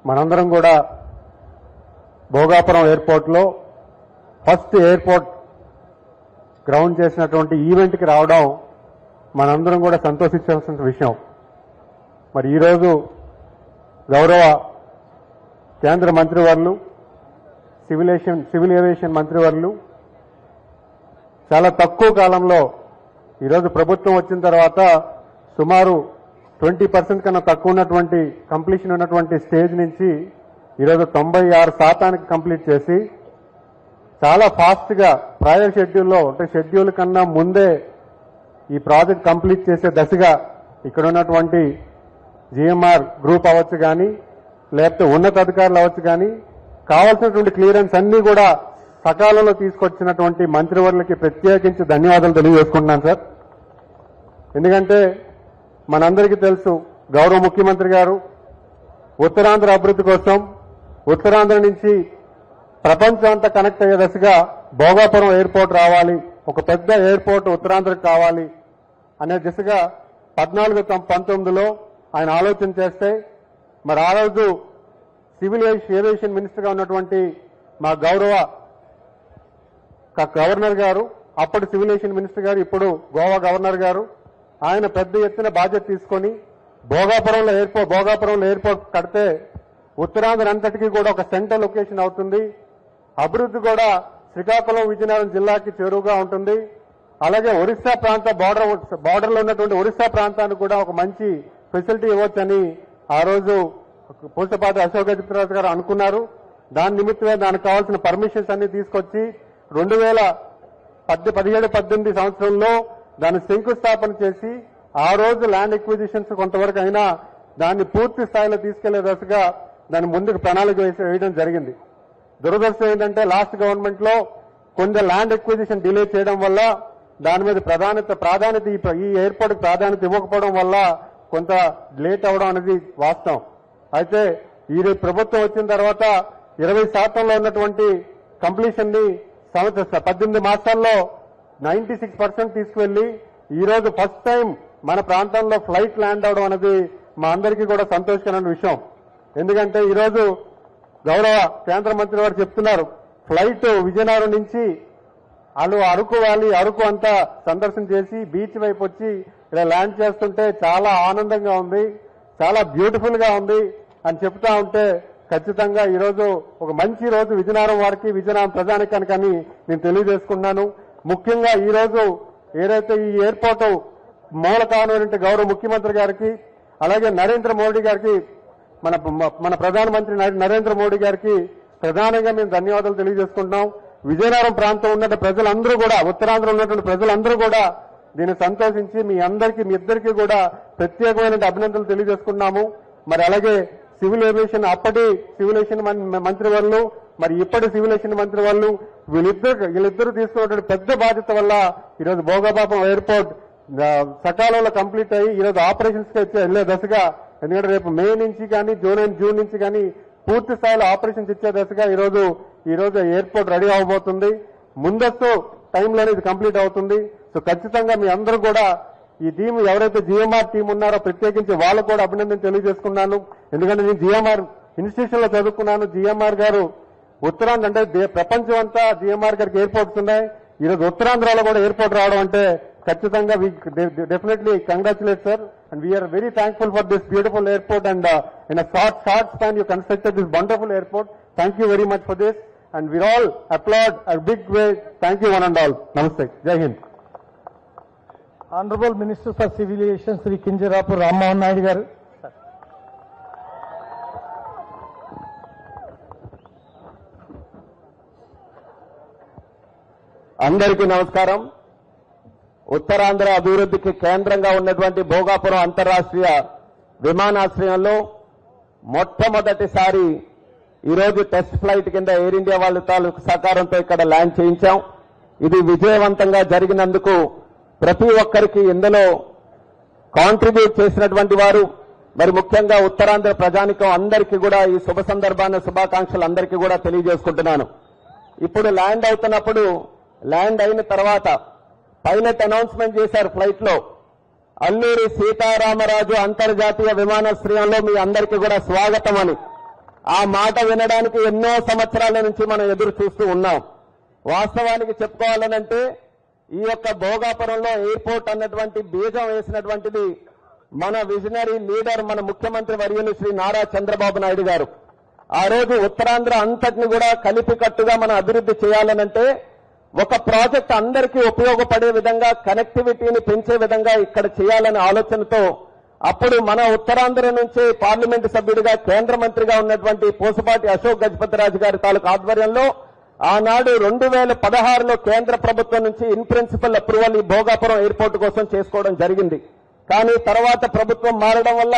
మనందరం కూడా భోగాపురం ఎయిర్పోర్ట్లో ఫస్ట్ ఎయిర్పోర్ట్ గ్రౌండ్ చేసినటువంటి ఈవెంట్కి రావడం మనందరం కూడా సంతోషించాల్సిన విషయం. మరి ఈరోజు గౌరవ కేంద్ర మంత్రివర్యులు సివిల్ ఏవియేషన్ మంత్రివర్యులు చాలా తక్కువ కాలంలో ఈరోజు ప్రభుత్వం వచ్చిన తర్వాత సుమారు 20% కన్నా తక్కువ ఉన్నటువంటి కంప్లీషన్ ఉన్నటువంటి స్టేజ్ నుంచి ఈరోజు 96% కంప్లీట్ చేసి చాలా ఫాస్ట్గా ప్రయర్ షెడ్యూల్లో అంటే షెడ్యూల్ కన్నా ముందే ఈ ప్రాజెక్ట్ కంప్లీట్ చేసే దశగా ఇక్కడ ఉన్నటువంటి జిఎంఆర్ గ్రూప్ అవ్వచ్చు కానీ లేకపోతే ఉన్నతాధికారులు అవ్వచ్చు కానీ కావాల్సినటువంటి క్లియరెన్స్ అన్ని కూడా సకాలంలో తీసుకొచ్చినటువంటి మంత్రివర్యులకి ప్రత్యేకించి ధన్యవాదాలు తెలియజేసుకుంటున్నాను సార్. ఎందుకంటే మనందరికీ తెలుసు గౌరవ ముఖ్యమంత్రి గారు ఉత్తరాంధ్ర అభివృద్ధి కోసం ఉత్తరాంధ్ర నుంచి ప్రపంచం అంతా కనెక్ట్ అయ్యే దశగా భోగాపురం ఎయిర్పోర్ట్ రావాలి, ఒక పెద్ద ఎయిర్పోర్ట్ ఉత్తరాంధ్రకు కావాలి అనే దిశగా 14-19లో ఆయన ఆలోచన చేస్తే మరి ఆ రోజు సివిల్ ఏవియేషన్ మినిస్టర్గా ఉన్నటువంటి మా గౌరవ గవర్నర్ గారు, అప్పుడు సివిల్ ఏవియేషన్ మినిస్టర్ గారు, ఇప్పుడు గోవా గవర్నర్ గారు, ఆయన పెద్ద ఎత్తున బాధ్యత తీసుకొని భోగాపురంలో ఎయిర్పోర్ట్ కడితే ఉత్తరాంధ్ర అంతటికీ కూడా ఒక సెంట్రల్ లొకేషన్ అవుతుంది. అభివృద్ధి కూడా శ్రీకాకుళం విజయనగరం జిల్లాకి చేరువుగా ఉంటుంది. అలాగే ఒరిస్సా ప్రాంత బార్డర్లో ఉన్నటువంటి ఒరిస్సా ప్రాంతానికి కూడా ఒక మంచి ఫెసిలిటీ ఇవ్వచ్చని ఆ రోజు పూసపాటి అశోక్ గజపతిరాజు గారు అనుకున్నారు. దాని నిమిత్తమే దానికి కావాల్సిన పర్మిషన్స్ అన్ని తీసుకొచ్చి 2017-18 సంవత్సరంలో దాన్ని శంకుస్థాపన చేసి ఆ రోజు ల్యాండ్ ఎక్విజిషన్స్ కొంతవరకు అయినా దాన్ని పూర్తి స్థాయిలో తీసుకెళ్లే దశగా దాన్ని ముందుకు ప్రణాళిక వేయడం జరిగింది. దురదృష్టం ఏంటంటే లాస్ట్ గవర్నమెంట్ లో కొంత ల్యాండ్ ఎక్విజిషన్ డిలే చేయడం వల్ల దాని మీద ప్రాధాన్యత ఈ ఎయిర్పోర్ట్ ప్రాధాన్యత ఇవ్వకపోవడం వల్ల కొంత లేట్ అవడం అనేది వాస్తవం. అయితే ఈ ప్రభుత్వం వచ్చిన తర్వాత 20% ఉన్నటువంటి కంప్లీషన్ ని 18 మాసాల్లో 96% తీసుకువెళ్లి ఈ రోజు ఫస్ట్ టైం మన ప్రాంతంలో ఫ్లైట్ ల్యాండ్ అవడం అనేది మా అందరికీ కూడా సంతోషకరమైన విషయం. ఎందుకంటే ఈరోజు గౌరవ కేంద్ర మంత్రి వారు చెప్తున్నారు ఫ్లైట్ విజయనగరం నుంచి అరకు వ్యాలీ అరకు అంతా సందర్శన చేసి బీచ్ వైపు వచ్చి ఇలా ల్యాండ్ చేస్తుంటే చాలా ఆనందంగా ఉంది, చాలా బ్యూటిఫుల్ గా ఉంది అని చెప్తా ఉంటే ఖచ్చితంగా ఈరోజు ఒక మంచి రోజు విజయనగరం వారికి విజయనగరం ప్రజానికానికి అని నేను తెలియజేసుకున్నాను. ముఖ్యంగా ఈ రోజు ఏదైతే ఈ ఎయిర్పోర్ట్ మూల కానున్నటువంటి గౌరవ ముఖ్యమంత్రి గారికి అలాగే నరేంద్ర మోడీ గారికి మన ప్రధానమంత్రి నరేంద్ర మోడీ గారికి ప్రధానంగా మేము ధన్యవాదాలు తెలియజేసుకుంటున్నాం. విజయనగరం ప్రాంతం ఉన్న ప్రజలందరూ కూడా ఉత్తరాంధ్ర ఉన్నటువంటి ప్రజలందరూ కూడా దీన్ని సంతోషించి మీ ఇద్దరికీ కూడా ప్రత్యేకమైన అభినందనలు తెలియజేసుకున్నాము. మరి అలాగే సివిల్ ఏవియేషన్ అప్పటి సివిల్ ఏవియేషన్ మంత్రివర్యులు మరి ఇప్పటి సివిల్ ఏవియేషన్ మంత్రివర్యులు వీళ్ళిద్దరూ తీసుకున్నటువంటి పెద్ద బాధ్యత వల్ల ఈరోజు భోగాపురం ఎయిర్పోర్ట్ సకాలంలో కంప్లీట్ అయ్యి ఈరోజు ఆపరేషన్స్ కి వెళ్లే దశగా, ఎందుకంటే రేపు మే నుంచి కానీ జూన్ నుంచి కానీ పూర్తి స్థాయిలో ఆపరేషన్స్ ఇచ్చే దశగా ఈరోజు ఎయిర్పోర్ట్ రెడీ అవబోతుంది. ముందస్తు టైంలోనే ఇది కంప్లీట్ అవుతుంది. సో ఖచ్చితంగా మీ అందరూ కూడా ఈ టీం ఎవరైతే జిఎంఆర్ టీం ఉన్నారో ప్రత్యేకించి వాళ్ళకు కూడా అభినందన తెలియజేసుకున్నాను. ఎందుకంటే నేను జిఎంఆర్ ఇన్స్టిట్యూషన్ లో చదువుకున్నాను. జిఎంఆర్ గారు ఉత్తరాంధ్ర అంటే ప్రపంచం అంతా జిఎంఆర్ గారికి ఎయిర్పోర్ట్స్ ఉన్నాయి. ఈరోజు ఉత్తరాంధ్రలో కూడా ఎయిర్పోర్ట్ రావడం అంటే ఖచ్చితంగా definitely congratulate sir, and we are very thankful for this beautiful airport and in a short span you constructed this wonderful airport. Thank you very much for this and we all applaud a big way. Thank you one and all. Namaste. Jai Hind. Honorable Minister for Civil Aviation Sri Kinjarapu Rammohan Naidu garu. అందరికీ నమస్కారం. ఉత్తరాంధ్ర అభివృద్ధికి కేంద్రంగా ఉన్నటువంటి భోగాపురం అంతర్రాష్ట్రీయ విమానాశ్రయంలో మొట్టమొదటిసారి ఈరోజు test flight కింద air India వాళ్ళ తాలూకు సహకారంతో ఇక్కడ ల్యాండ్ చేయించాం. ఇది విజయవంతంగా జరిగినందుకు ప్రతి ఒక్కరికి ఇందులో కాంట్రిబ్యూట్ చేసినటువంటి వారు మరి ముఖ్యంగా ఉత్తరాంధ్ర ప్రజానికం అందరికీ కూడా ఈ శుభ సందర్భాన శుభాకాంక్షలు అందరికీ కూడా తెలియజేసుకుంటున్నాను. ఇప్పుడు ల్యాండ్ అవుతున్నప్పుడు ల్యాండ్ అయిన తర్వాత పైలట్ అనౌన్స్మెంట్ చేశారు ఫ్లైట్ లో అల్లూరి సీతారామరాజు అంతర్జాతీయ విమానాశ్రయంలో మీ అందరికీ కూడా స్వాగతం అని. ఆ మాట వినడానికి ఎన్నో సంవత్సరాల నుంచి మనం ఎదురు చూస్తూ ఉన్నాం. వాస్తవానికి చెప్పుకోవాలనంటే ఈ యొక్క భోగాపురంలో ఎయిర్పోర్ట్ అన్నటువంటి బీజం వేసినటువంటిది మన విజనరీ లీడర్, మన ముఖ్యమంత్రి వర్యులు శ్రీ నారా చంద్రబాబు నాయుడు గారు. ఆ రోజు ఉత్తరాంధ్ర అంతటిని కూడా కలిపికట్టుగా మనం అభివృద్ధి చేయాలనంటే ఒక ప్రాజెక్ట్ అందరికీ ఉపయోగపడే విధంగా, కనెక్టివిటీని పెంచే విధంగా ఇక్కడ చేయాలనే ఆలోచనతో అప్పుడు మన ఉత్తరాంధ్ర నుంచి పార్లమెంటు సభ్యుడిగా కేంద్ర మంత్రిగా ఉన్నటువంటి పోసుపాటి అశోక్ గజపతిరాజు గారి తాలూకు ఆధ్వర్యంలో ఆనాడు 2016లో కేంద్ర ప్రభుత్వం నుంచి ఇన్ ప్రిన్సిపల్ అప్రూవల్ ఈ భోగాపురం ఎయిర్పోర్ట్ కోసం చేసుకోవడం జరిగింది. కానీ తర్వాత ప్రభుత్వం మారడం వల్ల